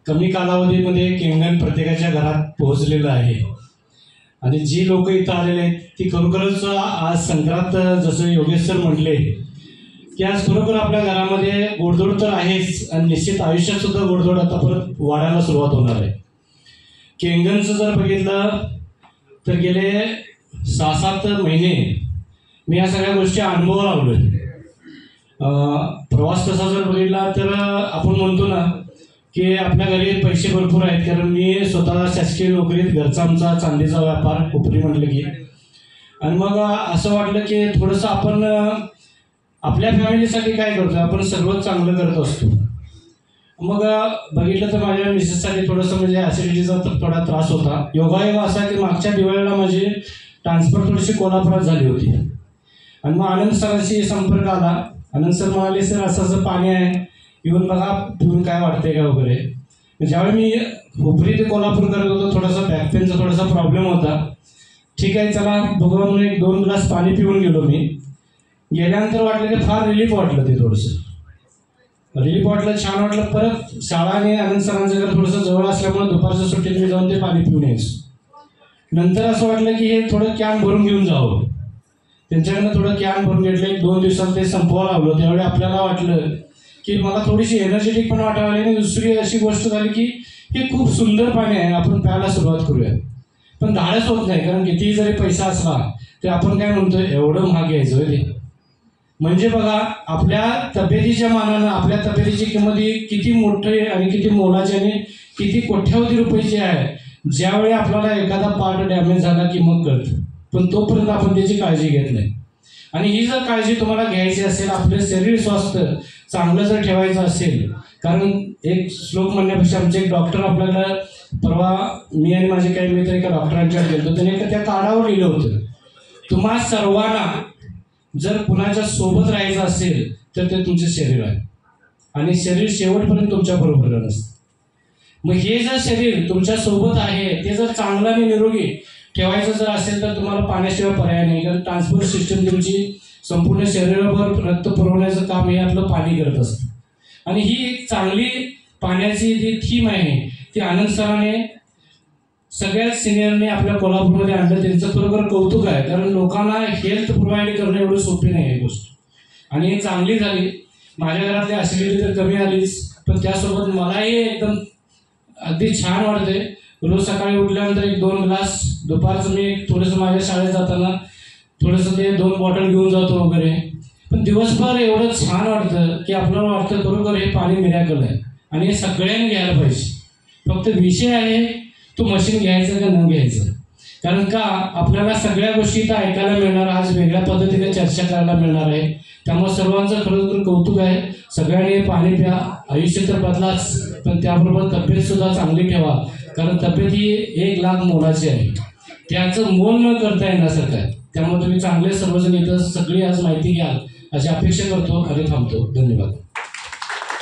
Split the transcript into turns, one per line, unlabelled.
कमी कालावधीमध्ये केंगण प्रत्येकाच्या घरात पोहोचलेलं आहे आणि जी लोक इथं आलेले आहेत ती खरोखरच आज संक्रांत जसं योगेश सर म्हटले की आज खरोखर आपल्या घरामध्ये गोडधोड तर आहेच आणि निश्चित आयुष्यात सुद्धा गोडधोड आता परत वाढायला सुरुवात होणार आहे। केंगणचं जर बघितलं तर गेले 6-7 महिने मी या सगळ्या गोष्टी अनुभवाला आलोय। प्रवास कसा जर बघितला तर आपण म्हणतो ना की आपल्या घरी पैसे भरपूर आहेत, कारण मी स्वतः शासकीय नोकरीत, घरचा आमचा चांदीचा व्यापार कोपरी म्हटलं की, आणि मग असं वाटलं की थोडंसं आपण आपल्या फॅमिलीसाठी काय करतो, आपण सर्वच चांगलं करत असतो। मग बघितलं तर माझ्या मिसेससाठी थोडंसं म्हणजे ॲसिडिटीचा थोडा त्रास होता। योगायोग असा की मागच्या दिवाळीला माझी ट्रान्सफर थोडीशी कोल्हापुरात झाली होती आणि मग आनंद सरांशी संपर्क आला। आनंद सर म्हणाले, सर असं असं पाणी आहे, येऊन बघा, पिऊन काय वाटतंय का वगैरे। ज्यावेळी मी हुपरी ते कोल्हापूर करत होतो, थोडासा बॅक पेनचा थोडासा प्रॉब्लेम होता। ठीक आहे, चला बघा म्हणून 1-2 ग्लास पाणी पिऊन गेलो। मी गेल्यानंतर वाटलं की फार रिलीफ वाटलं, ते थोडंसं रिलीफ वाटलं, छान वाटलं। परत शाळाने आनंद सरांचं घर थोडंसं जवळ असल्यामुळे दुपारच्या सुट्टीत मी जाऊन ते पाणी पिऊन यायचो। नंतर असं वाटलं की हे थोडं कॅन भरून घेऊन जावं, त्यांच्याकडनं थोडं कॅन भरून घेतलं। 1-2 दिवसात ते संपवा लागलो। त्यावेळी आपल्याला वाटलं की मला थोडीशी एनर्जेटिक पण वाटायला लागली आणि दुसरी अशी गोष्ट झाली की हे खूप सुंदर पाणी आहे, आपण प्यायला सुरुवात करूया। पण धाडस होत नाही, कारण कितीही जरी पैसा असला ते आपण काय म्हणतो, एवढं महाग घ्यायचं ते। म्हणजे बघा, आपल्या तब्येतीच्या मानानं आपल्या तब्येतीची किंमत किती मोठी आणि किती मोलाची आणि किती कोट्यावधी रुपयाची आहे। ज्यावेळी आपल्याला एखादा पार्ट डॅमेज झाला की मग कळतं, पण तोपर्यंत आपण त्याची काळजी घेत नाही। आणि ही जर काळजी तुम्हाला घ्यायची असेल, आपलं शरीर स्वास्थ्य चांगलं जर ठेवायचं असेल, कारण एक श्लोक म्हणण्यापेक्षा आमचे एक डॉक्टर आपल्याला, परवा मी आणि माझे काही मित्र एका डॉक्टरांच्या गेलो, त्याने त्या कार्डावर लिहिलं होतं, तुम्हा सर्वांना जर कुणाच्या सोबत राहायचं असेल तर ते तुमचे शरीर आहे आणि शरीर शेवटपर्यंत तुमच्या बरोबर नसतं। मग हे जर शरीर तुमच्या सोबत आहे, ते जर चांगलं आणि निरोगी ठेवायचं जर असेल तर तुम्हाला पाण्याशिवाय पर्याय नाही, कारण ट्रान्सपोर्ट सिस्टम तुमची संपूर्ण शरीरावर रक्त पुरवण्याचं काम हे आपलं पाणी करत असतं। आणि ही एक चांगली पाण्याची जी थीम आहे ती आनंद सरांनी सगळ्यात सिनियरने आपल्या कोल्हापूरमध्ये आणलं, त्यांचं खरोखर कौतुक आहे, कारण लोकांना हेल्थ प्रोव्हाइड करणं एवढं सोपी नाही ही गोष्ट, आणि हे चांगली झाली। माझ्या घरातली ॲसिडिटी तर कमी आलीच, पण त्यासोबत मलाही एकदम अगदी छान वाटते। रोज सकाळी उठल्यानंतर 1-2 ग्लास, दुपारचं मी थोडंसं माझ्या शाळेत जाताना थोडंसं ते 2 बॉटल घेऊन जातो वगैरे, पण दिवसभर एवढं छान वाटतं की आपल्याला वाटतं खरोखर हे पाणी मिरॅकल आहे आणि हे सगळ्यांनी घ्यायला पाहिजे। फक्त विषय आहे तो मशीन घ्यायचं का न घ्यायचं, कारण का आपल्याला सगळ्या गोष्टी इथं ऐकायला मिळणार, आज वेगळ्या पद्धतीने चर्चा करायला मिळणार आहे। त्यामुळे सर्वांचं खरोखर कौतुक आहे, सगळ्यांनी पाणी प्या, आयुष्य तर बदलाच, पण त्याबरोबर तब्येत सुद्धा चांगली ठेवा, कारण तब्येत ही 1 लाख मोलाची आहे, त्याचं मोल न करता येण्यासारखं आहे। त्यामुळे तुम्ही चांगले सर्वजण इथं सगळी आज माहिती घ्याल अशी अपेक्षा करतो आणि थांबतो। धन्यवाद।